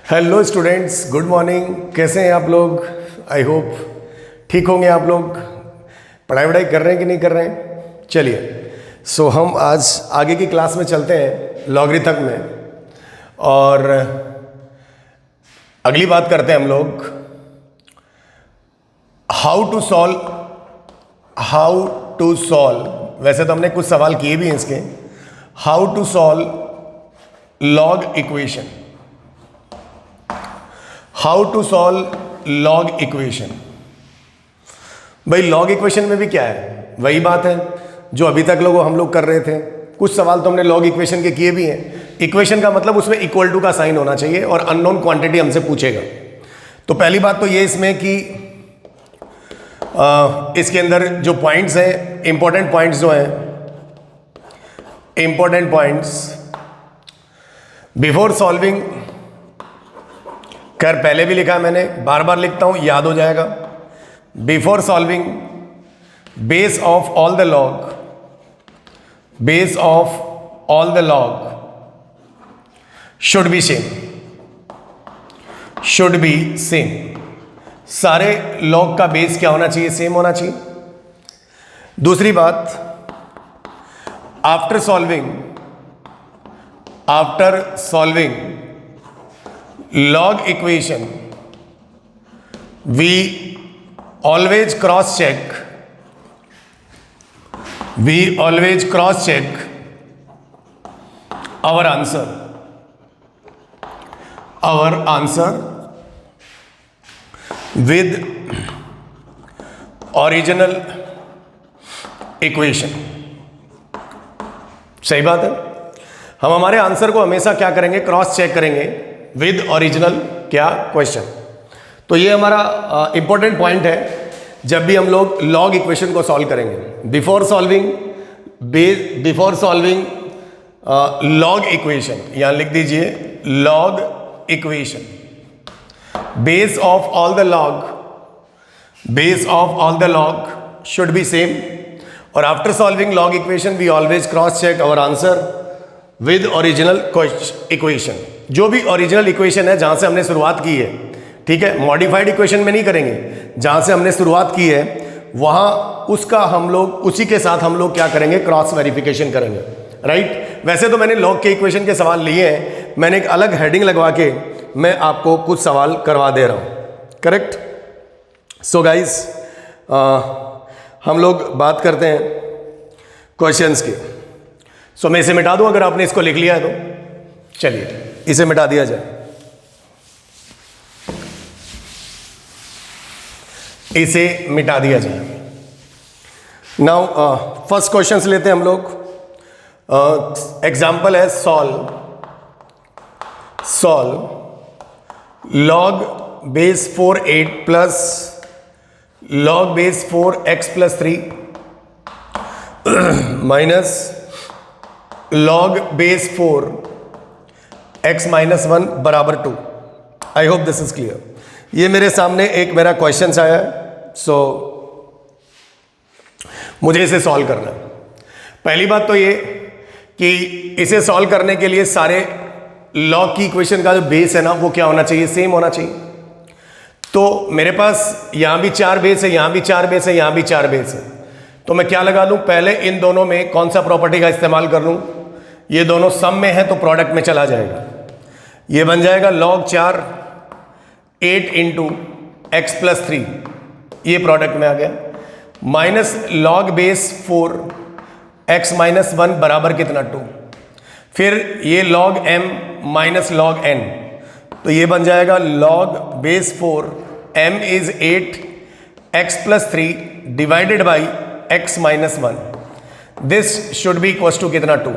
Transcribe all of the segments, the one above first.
Hello students, good morning. कैसे हैं आप लोग? आई होप ठीक होंगे आप लोग। पढ़ाई वढ़ाई कर रहे हैं कि नहीं कर रहे हैं? चलिए, सो हम आज आगे की क्लास में चलते हैं लॉगरिथम में, और अगली बात करते हैं हम लोग हाउ टू सॉल्व। वैसे तो हमने कुछ सवाल किए भी हैं इसके। How to solve log equation. How to solve log equation. भाई लॉग इक्वेशन में भी क्या है, वही बात है जो अभी तक हम लोग कर रहे थे। कुछ सवाल तो हमने लॉग इक्वेशन के किए भी हैं। इक्वेशन का मतलब उसमें इक्वल टू का साइन होना चाहिए और अननोन क्वांटिटी हमसे पूछेगा। तो पहली बात तो ये इसमें कि इसके अंदर जो पॉइंट्स हैं, इंपॉर्टेंट पॉइंट्स जो हैं, इंपॉर्टेंट पॉइंट्स बिफोर सॉल्विंग, खैर पहले भी लिखा है मैंने, बार बार लिखता हूं, याद हो जाएगा। Before solving base of all the log, base of all the log should be same, should be same. सारे लॉग का बेस क्या होना चाहिए? सेम होना चाहिए। दूसरी बात, after solving log equation we always cross check our answer with original equation। सही बात है। हम हमारे आंसर को हमेशा क्या करेंगे? क्रॉस चेक करेंगे विद ओरिजिनल क्या क्वेश्चन। तो ये हमारा इंपॉर्टेंट पॉइंट है जब भी हम लोग लॉग इक्वेशन को सॉल्व करेंगे। बिफोर सॉल्विंग लॉग इक्वेशन, यहां लिख दीजिए log equation, base of all the log should be same. और after solving log equation we always cross check our answer with original equation. जो भी ओरिजिनल इक्वेशन है जहां से हमने शुरुआत की है, ठीक है, मॉडिफाइड इक्वेशन में नहीं करेंगे। जहां से हमने शुरुआत की है वहां उसका हम लोग उसी के साथ हम लोग क्या करेंगे? क्रॉस वेरिफिकेशन करेंगे, राइट। वैसे तो मैंने लॉग के इक्वेशन के सवाल लिए हैं, मैंने एक अलग हेडिंग लगवा के मैं आपको कुछ सवाल करवा दे रहा हूं, करेक्ट। सो गाइस, हम लोग बात करते हैं क्वेश्चंस की। सो मैं इसे मिटा दूं अगर आपने इसको लिख लिया है तो। चलिए इसे मिटा दिया जाए। इसे मिटा दिया जाए। नाउ फर्स्ट क्वेश्चन से लेते हैं हम लोग। एग्जाम्पल है solve log base 4 8 plus log base 4 x plus 3 minus log base 4 x minus 1 बराबर 2। I hope this is clear. ये मेरे सामने एक मेरा क्वेश्चन आया है, सो मुझे इसे सॉल्व करना है। पहली बात तो ये कि इसे सॉल्व करने के लिए सारे लॉग की इक्वेशन का जो बेस है ना, वो क्या होना चाहिए? सेम होना चाहिए। तो मेरे पास यहां भी 4 बेस है, यहां भी 4 बेस है, यहां भी 4 बेस है। तो मैं क्या लगा लूं? पहले इन दोनों में कौन सा प्रॉपर्टी का इस्तेमाल कर लूं? ये दोनों सम में है तो प्रोडक्ट में चला जाएगा। ये बन जाएगा log 4 8 इंटू एक्स प्लस 3, ये प्रोडक्ट में आ गया, minus log base 4 x minus 1 बराबर कितना? 2। फिर ये log m minus log n, तो ये बन जाएगा log base 4 m is 8 x plus 3 divided by x minus 1। This should be equal to कितना? 2।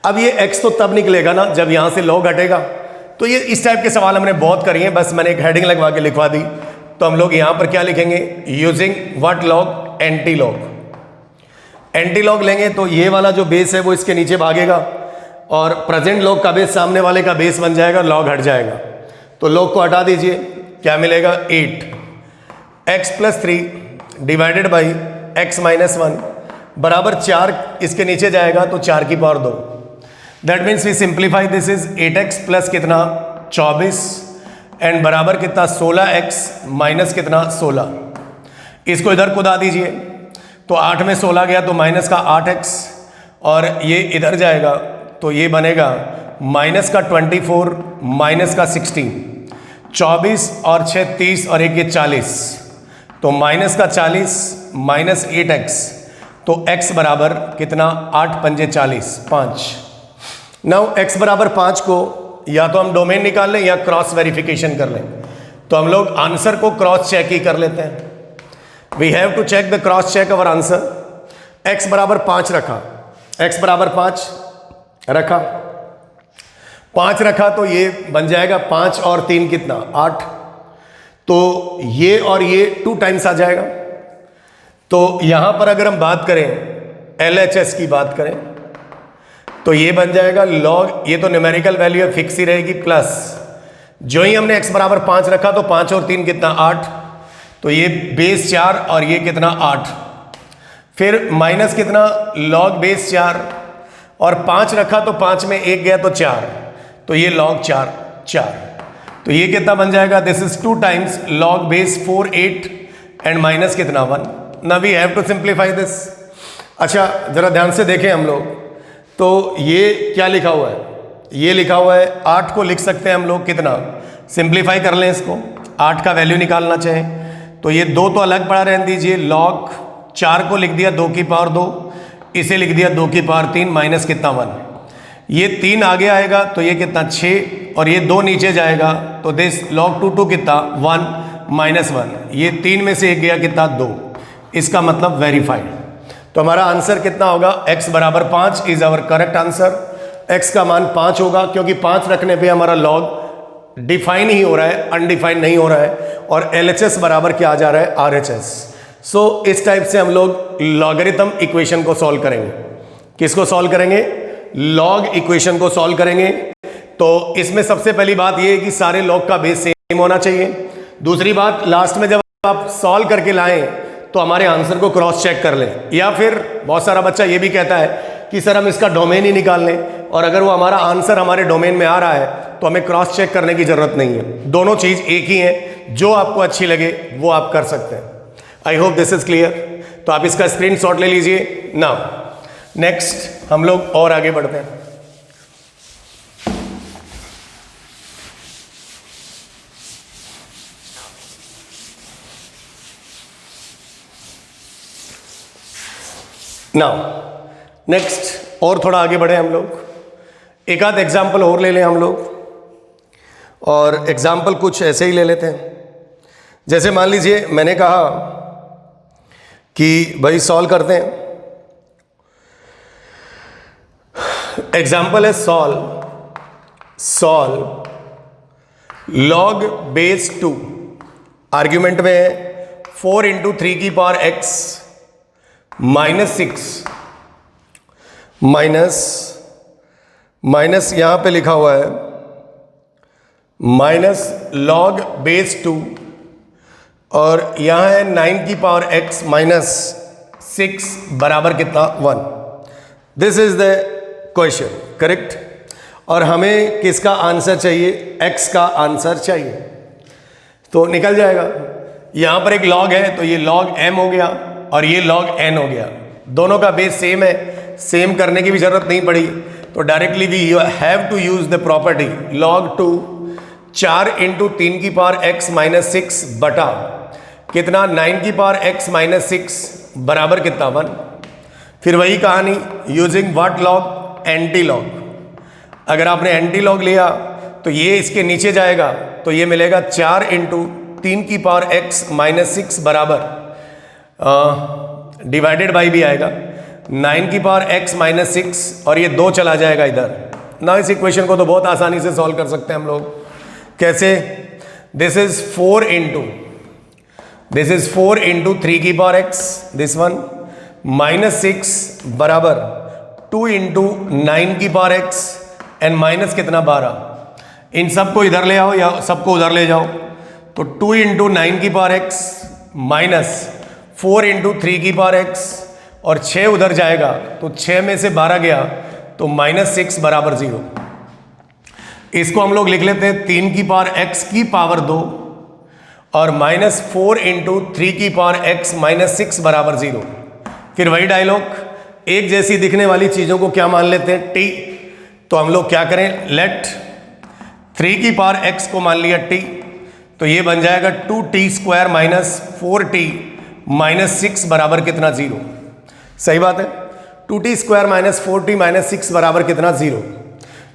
अब ये x तो तब निकलेगा ना जब यहां से log हटेगा। तो ये इस टाइप के सवाल हमने बहुत करिए हैं, बस मैंने एक हेडिंग लगवा के लिखवा दी। तो हम लोग यहां पर क्या लिखेंगे? Using what log? Anti log. Anti log लेंगे तो ये वाला जो बेस है वो इसके नीचे भागेगा और प्रेजेंट लॉग का बेस सामने वाले का बेस बन जाएगा, लॉग हट जाएगा। तो लॉग को हटा दीजिए, क्या मिलेगा? 8 x plus 3 divided by x minus 1 बराबर 4, इसके नीचे जाएगा तो 4 की power 2। That means we simplify, this is 8x plus कितना? 24 एंड बराबर कितना 16x माइनस कितना 16। इसको इधर कुदा दीजिए तो 8 में 16 गया तो माइनस का 8x और ये इधर जाएगा तो ये बनेगा माइनस का 24 माइनस का 16। 24 और 6 30 और एक ये 40 तो माइनस का 40 माइनस 8x तो x बराबर कितना 8 पंजे 40 5। नाउ x बराबर 5 को या तो हम डोमेन निकाल लें या क्रॉस वेरिफिकेशन कर लें। तो हम लोग आंसर को क्रॉस चेक ही कर लेते हैं। We have to check the cross check our answer. x बराबर 5 रखा, x बराबर 5 रखा, 5 रखा तो ये बन जाएगा 5 और 3 कितना 8। तो ये और ये 2 टाइम्स आ जाएगा। तो यहां पर अगर हम बात करें LHS की बात करें तो ये बन जाएगा log, ये तो न्यूमेरिकल वैल्यू है फिक्स ही रहेगी, प्लस जो ही हमने x बराबर 5 रखा तो 5 और 3 कितना 8 तो ये बेस 4 और ये कितना 8। फिर माइनस कितना log बेस 4 और 5 रखा तो 5 में 1 गया तो 4 तो ये log 4 4 तो ये कितना बन जाएगा this is 2 times log base 4 8 and minus कितना 1। Now we have to simplify this. अच्छा जरा ध्यान से देखें हम लोग, तो ये क्या लिखा हुआ है, ये लिखा हुआ है 8 को लिख सकते हैं हम लोग कितना, सिंप्लीफाई कर लें इसको, 8 का वैल्यू निकालना चाहें तो ये 2 तो अलग पड़ा रहने दीजिए, log 4 को लिख दिया 2 की पावर 2, इसे लिख दिया 2 की पावर 3 माइनस कितना 1। ये 3 आगे आएगा तो ये कितना 6 और ये 2 नीचे जाएगा तो दिस log 2 2 कितना 1 माइनस 1, ये 3 में से 1 गया कितना 2, इसका मतलब वेरीफाइड। तो हमारा आंसर कितना होगा x बराबर 5 is our correct answer. x का मान 5 होगा क्योंकि 5 रखने पे हमारा log डिफाइन ही हो रहा है, अनडिफाइंड नहीं हो रहा है, और LHS बराबर क्या आ जा रहा है RHS। सो इस टाइप से हम लोग लॉगरिथम इक्वेशन को सॉल्व करेंगे। किसको सॉल्व करेंगे, लॉग इक्वेशन को सॉल्व करेंगे। तो इसमें सबसे पहली बात यह है कि सारे लॉग का बेस सेम होना चाहिए। दूसरी बात, लास्ट में जब आप सॉल्व करके लाएं तो हमारे आंसर को क्रॉस चेक कर लें, या फिर बहुत सारा बच्चा ये भी कहता है कि सर हम इसका डोमेन ही निकाल लें, और अगर वो हमारा आंसर हमारे डोमेन में आ रहा है तो हमें क्रॉस चेक करने की जरूरत नहीं है। दोनों चीज एक ही है, जो आपको अच्छी लगे वो आप कर सकते हैं। I hope this is clear. तो आप इसका स्क्रीनशॉट ले लीजिए। नाउ नेक्स्ट हम लोग और आगे बढ़ते हैं। नाउ नेक्स्ट और थोड़ा आगे बढ़े हम लोग, एक आध एग्जाम्पल और ले लें हम लोग, और एग्जाम्पल कुछ ऐसे ही ले लेते हैं। जैसे मान लीजिए मैंने कहा कि भाई सॉल्व करते हैं। एग्जाम्पल है सॉल्व log बेस 2, आर्ग्यूमेंट में है 4 इंटू 3 की पावर x माइनस 6 माइनस यहां पे लिखा हुआ है माइनस log बेस 2, और यहां है 9 की पावर x माइनस 6 बराबर कितना 1। This is the question, correct. और हमें किसका आंसर चाहिए, x का आंसर चाहिए। तो निकल जाएगा, यहां पर एक log है तो ये log m हो गया और ये log n हो गया। दोनों का बेस सेम है, सेम करने की भी जरूरत नहीं पड़ी, तो directly we have to use the property log 2 4 into 3 की पावर x माइनस 6 बटा कितना 9 की पावर x माइनस 6 बराबर कितना 1। फिर वही कहानी, using what log, anti log. अगर आपने एंटी लॉग लिया तो ये इसके नीचे जाएगा तो ये मिलेगा 4 इंटू 3 की पावर x माइनस 6 बराबर डिवाइडेड बाई भी आएगा 9 की पावर x माइनस 6, और ये 2 चला जाएगा इधर ना। इस इक्वेशन को तो बहुत आसानी से सॉल्व कर सकते हैं हम लोग। कैसे, दिस इज 4 इंटू 3 की power x, this one minus 6 बराबर 2 इंटू 9 की पावर x एंड माइनस कितना 12। इन सबको इधर ले आओ या सबको उधर ले जाओ, तो 2 इंटू 9 की पावर x माइनस 4 इंटू 3 की पावर x, और 6 उधर जाएगा तो 6 में से 12 गया तो माइनस 6 बराबर 0। इसको हम लोग लिख लेते हैं 3 की पावर x की पावर 2 और -4 इंटू 3 की पावर x -6 बराबर 0। फिर वही डायलॉग, एक जैसी दिखने वाली चीज़ों को क्या मान लेते हैं, t। तो हम लोग क्या करें, लेट 3 की पावर x को मान लिया t, तो ये बन जाएगा 2t स्क्वायर -4t -6 बराबर कितना, 0। सही बात है, 2t स्क्वायर -4t -6 बराबर कितना, 0।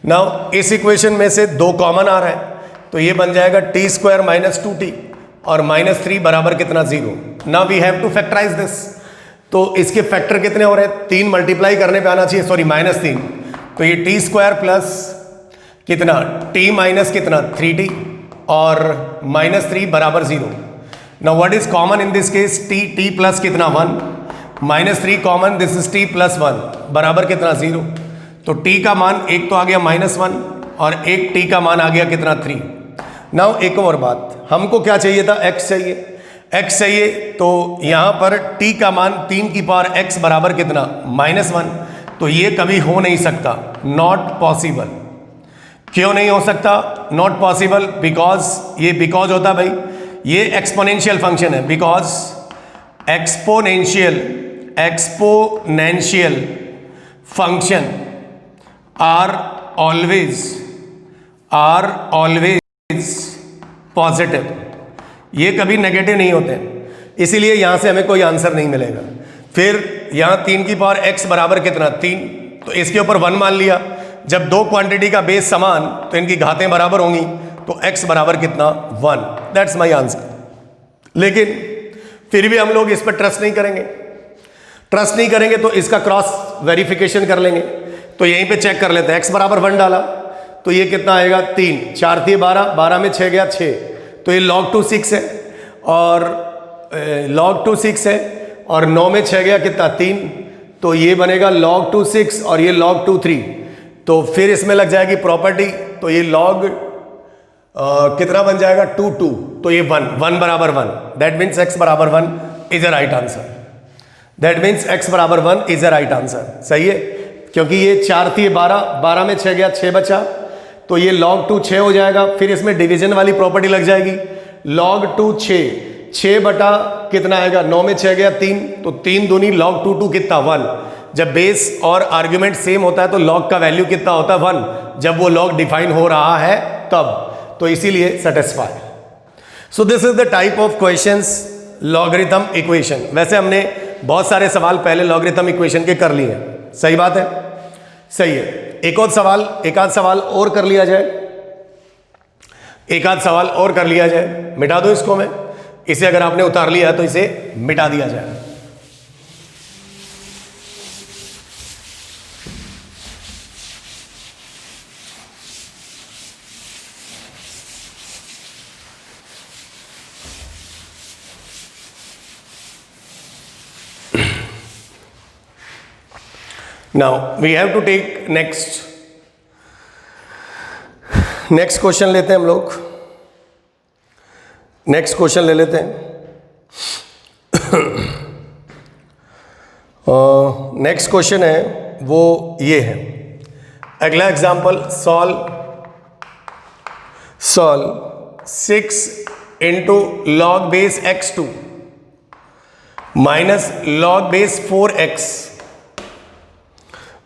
नाउ इस इक्वेशन में से 2 कॉमन आ रहा है, तो ये बन जाएगा t स्क्वायर -2t और -3 बराबर कितना, 0। Now we have to factorise this. तो इसके फैक्टर कितने हो रहे हैं, 3 मल्टीप्लाई करने पे आना चाहिए, सॉरी -3। तो ये t स्क्वायर प्लस कितना, t माइनस कितना, 3t और -3 बराबर 0। Now what is common in this case, t plus कितना, 1, -3 common, this is t plus 1 बराबर कितना, 0। तो t का मान एक तो आ गया -1 और एक t का मान आ गया कितना, 3। नाउ एक और बात, हमको क्या चाहिए था, x चाहिए, तो यहाँ पर t का मान 3 की पावर x बराबर कितना, -1। तो ये कभी हो नहीं सकता, नॉट पॉसिबल। क्यों नहीं हो सकता, नॉट पॉसिबल, बिकॉज ये बिकॉज होता भाई, ये एक्सपोनेंशियल फंक्शन है, because exponential function are always positive, ये कभी नेगेटिव नहीं होते, इसीलिए यहां से हमें कोई आंसर नहीं मिलेगा। फिर यहां 3 की पावर x बराबर कितना, 3, तो इसके ऊपर 1 मान लिया। जब 2 क्वांटिटी का बेस समान तो इनकी घातें बराबर होंगी, तो x बराबर कितना, 1। That's my answer. लेकिन फिर भी हम लोग इस पर ट्रस्ट नहीं करेंगे, तो इसका क्रॉस वेरिफिकेशन कर लेंगे। तो यहीं पे चेक कर लेते हैं, x बराबर 1 डाला तो ये कितना आएगा, 3, 4 थी 12, 12 में 6 गया 6, तो ये log 2 6 है, और log 2 6 है, और 9 में 6 गया कितना, 3, तो ये बनेगा log 2 6 और ये log 2 3। तो फिर इसमें लग जाएगी प्रॉपर्टी, तो ये log कितना बन जाएगा, 2 2, तो ये 1 बराबर 1, दैट मीन्स x बराबर 1 is a right answer. That means x बराबर 1 इज अ राइट आंसर। सही है, क्योंकि ये 4 थी 12, 12 में 6 गया 6 बचा, तो ये log 2 6 हो जाएगा। फिर इसमें डिवीजन वाली प्रॉपर्टी लग जाएगी, log 2 6 बटा कितना आएगा, 9 में 6 गया 3, तो 3 दूनी log 2 2 कितना, 1। जब बेस और आर्ग्यूमेंट सेम होता है तो log का वैल्यू कितना होता है, 1, जब वो log डिफाइन हो रहा है तब, तो इसीलिए satisfy. So this is the type of questions logarithm equation. वैसे हमने बहुत सारे सवाल पहले लॉगरिथम इक्वेशन के कर लिए हैं, सही बात है, सही है। एक आध सवाल और कर लिया जाए, मिटा दो इसको, मैं इसे अगर आपने उतार लिया है तो इसे मिटा दिया जाए। Now we have to take next question लेते हैं हम लोग। नेक्स्ट क्वेश्चन ले लेते हैं। नेक्स्ट क्वेश्चन है वो ये है, अगला example, solve 6 into log base x2 minus log base 4x,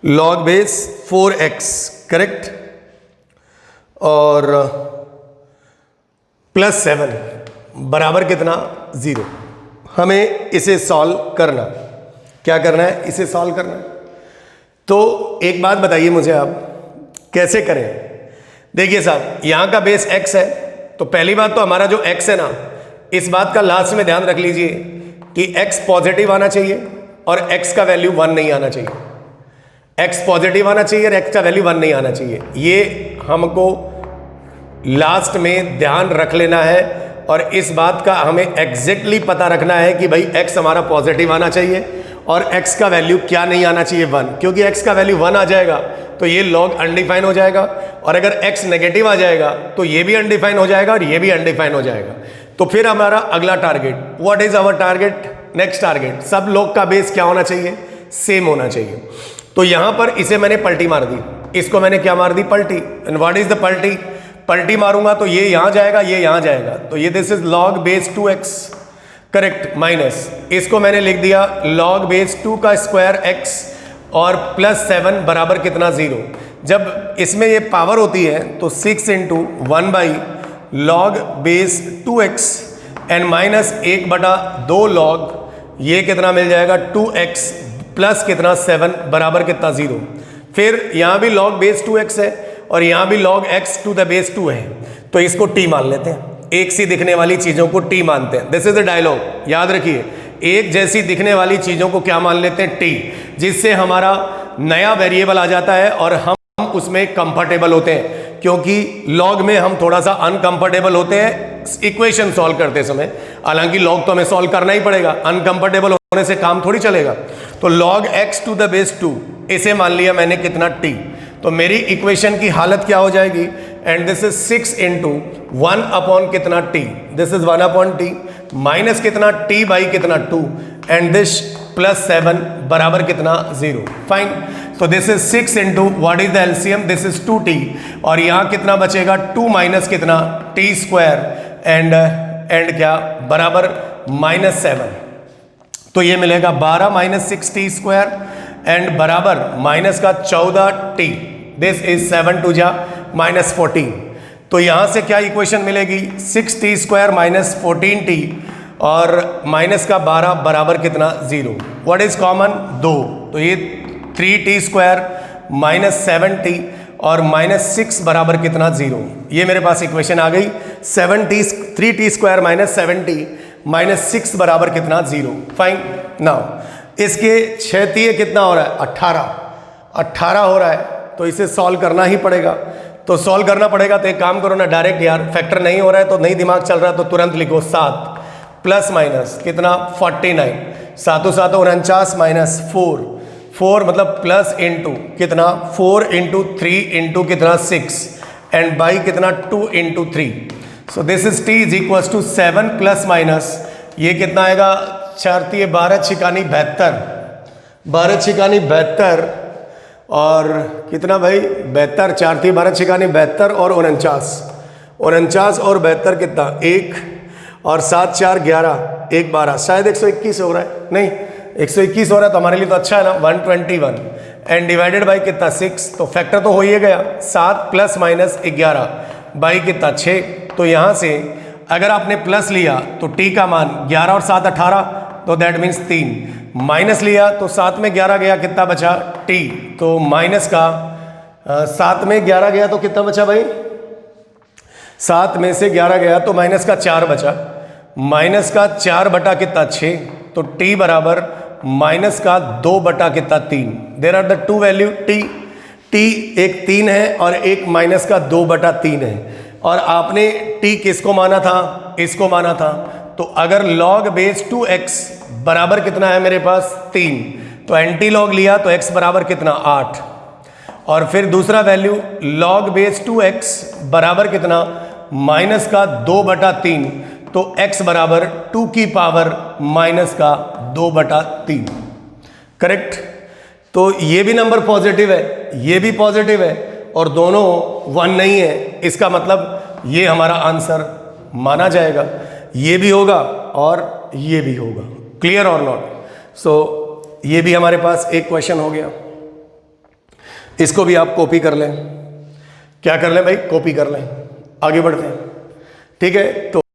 log base 4x, correct, और +7 बराबर कितना, 0। हमें इसे सॉल्व करना, क्या करना है, इसे सॉल्व करना है। तो एक बात बताइए मुझे, आप कैसे करें। देखिए साहब, यहाँ का बेस x है, तो पहली बात तो हमारा जो x है ना, इस बात का लास्ट में ध्यान रख लीजिए कि x पॉजिटिव आना चाहिए और x का वैल्यू 1 नहीं आना चाहिए। x पॉजिटिव आना चाहिए और x का वैल्यू 1 नहीं आना चाहिए, ये हमको लास्ट में ध्यान रख लेना है। और इस बात का हमें एग्जैक्टली पता रखना है कि भाई x हमारा पॉजिटिव आना चाहिए और x का वैल्यू क्या नहीं आना चाहिए, 1, क्योंकि x का वैल्यू 1 आ जाएगा तो ये लॉग अनडिफाइन हो जाएगा, और अगर x नेगेटिव आ जाएगा तो ये भी अनडिफाइन हो जाएगा और ये भी अनडिफाइन हो जाएगा। तो फिर हमारा अगला target, what is our target, next target, सब लोग का बेस क्या होना चाहिए, सेम होना चाहिए। तो यहां पर इसे मैंने पलटी मार दी, इसको मैंने क्या मार दी, पलटी। एंड व्हाट इज द पलटी, पलटी मारूंगा तो ये यहां जाएगा, ये यहां जाएगा, तो ये this is log base 2x, correct, minus इसको मैंने लिख दिया log बेस 2 का स्क्वायर x और प्लस 7 बराबर कितना, 0। जब इसमें ये पावर होती है तो 6 into 1 by log base 2x and minus 1/2 log, ये कितना मिल जाएगा 2x प्लस कितना 7 बराबर कितना 0। फिर यहाँ भी log बेस 2x है और यहाँ भी log x to the base 2 है, तो इसको t मान लेते हैं। एक सी दिखने वाली चीज़ों को t मानते हैं। दिस इज द डायलॉग, याद रखिए, एक जैसी दिखने वाली चीज़ों को क्या मान लेते हैं, t, जिससे हमारा नया वेरिएबल आ जाता है और हम उसमें कंफर्टेबल होते हैं, क्योंकि log में हम थोड़ा सा अनकंफर्टेबल होते हैं इक्वेशन सॉल्व करते समय। हालांकि log तो हमें सॉल्व करना ही पड़ेगा, अनकंफर्टेबल होने से काम थोड़ी चलेगा। तो log x to the base 2, इसे मान लिया मैंने कितना, t। तो मेरी इक्वेशन की हालत क्या हो जाएगी, and this is 6 into 1 upon कितना t, this is 1 upon t minus कितना t बाई कितना 2 एंड दिस प्लस 7 बराबर कितना 0। फाइन, तो this is 6 into what is the LCM, this is 2t और यहाँ कितना बचेगा 2 माइनस कितना t स्क्वायर एंड क्या बराबर -7। तो ये मिलेगा 12 माइनस 6t स्क्वायर एंड बराबर माइनस का 14t, दिस इज 7 टू जा -14। तो यहाँ से क्या इक्वेशन मिलेगी, 6t स्क्वायर माइनस 14t और माइनस का 12 बराबर कितना 0। व्हाट इज कॉमन, 2, तो ये 3t स्क्वायर माइनस 7t और -6 बराबर कितना 0। ये मेरे पास इक्वेशन आ गई, 3t स्क्वायर माइनस 7t -6 बराबर कितना 0। फाइन, नाउ इसके क्षेत्रीय कितना हो रहा है, 18 हो रहा है, तो इसे सॉल्व करना ही पड़ेगा। तो सॉल्व करना पड़ेगा, तो एक काम करो ना, डायरेक्ट यार फैक्टर नहीं हो रहा है तो नहीं दिमाग चल रहा है तो तुरंत लिखो 7 प्लस माइनस कितना 49, 7 7 49 माइनस 4 मतलब प्लस इंटू कितना 4 इंटू 3 इंटू कितना 6 एंड बाई कितना 2 into 3। So this is t is equal to 7 plus minus ये कितना आएगा, 4 3 12 छिकानी 72, 12 छिकानी 72 और कितना भाई 72, 4 3 12 छिकानी 72 और 49 और 72 कितना 1 और 7 4 11 1 12, शायद 121 हो रहा है, नहीं 121 हो रहा है तो हमारे लिए तो अच्छा है ना, 121 एंड डिवाइडेड बाई कितना 6, तो फैक्टर तो हो ही गया, 7 प्लस माइनस 11 बाई कितना 6। तो यहाँ से अगर आपने प्लस लिया तो t का मान 11 और 7 18, तो दैट मीन्स 3, माइनस लिया तो 7 में 11 गया, कितना बचा t, तो माइनस का 7 में 11 गया तो कितना बचा भाई, 7 में से 11 गया तो माइनस का 4 बचा, माइनस का 4 बटा कितना 6, तो t बराबर माइनस का 2 बटा कितना 3। There are the two value t एक 3 है और एक माइनस का 2 बटा 3 है, और आपने t किसको माना था, इसको माना था। तो अगर log बेस 2x बराबर कितना है मेरे पास 3, तो एंटी लॉग लिया तो x बराबर कितना 8, और फिर दूसरा वैल्यू log बेस 2x बराबर कितना माइनस का 2 बटा 3, तो x बराबर 2 की पावर माइनस का 2 बटा 3, करेक्ट। तो ये भी नंबर पॉजिटिव है, ये भी पॉजिटिव है और दोनों 1 नहीं है, इसका मतलब ये हमारा आंसर माना जाएगा, ये भी होगा और ये भी होगा, क्लियर और नॉट। सो ये भी हमारे पास एक क्वेश्चन हो गया, इसको भी आप कॉपी कर लें, क्या कर लें भाई, कॉपी कर लें, आगे बढ़ते हैं, ठीक है। तो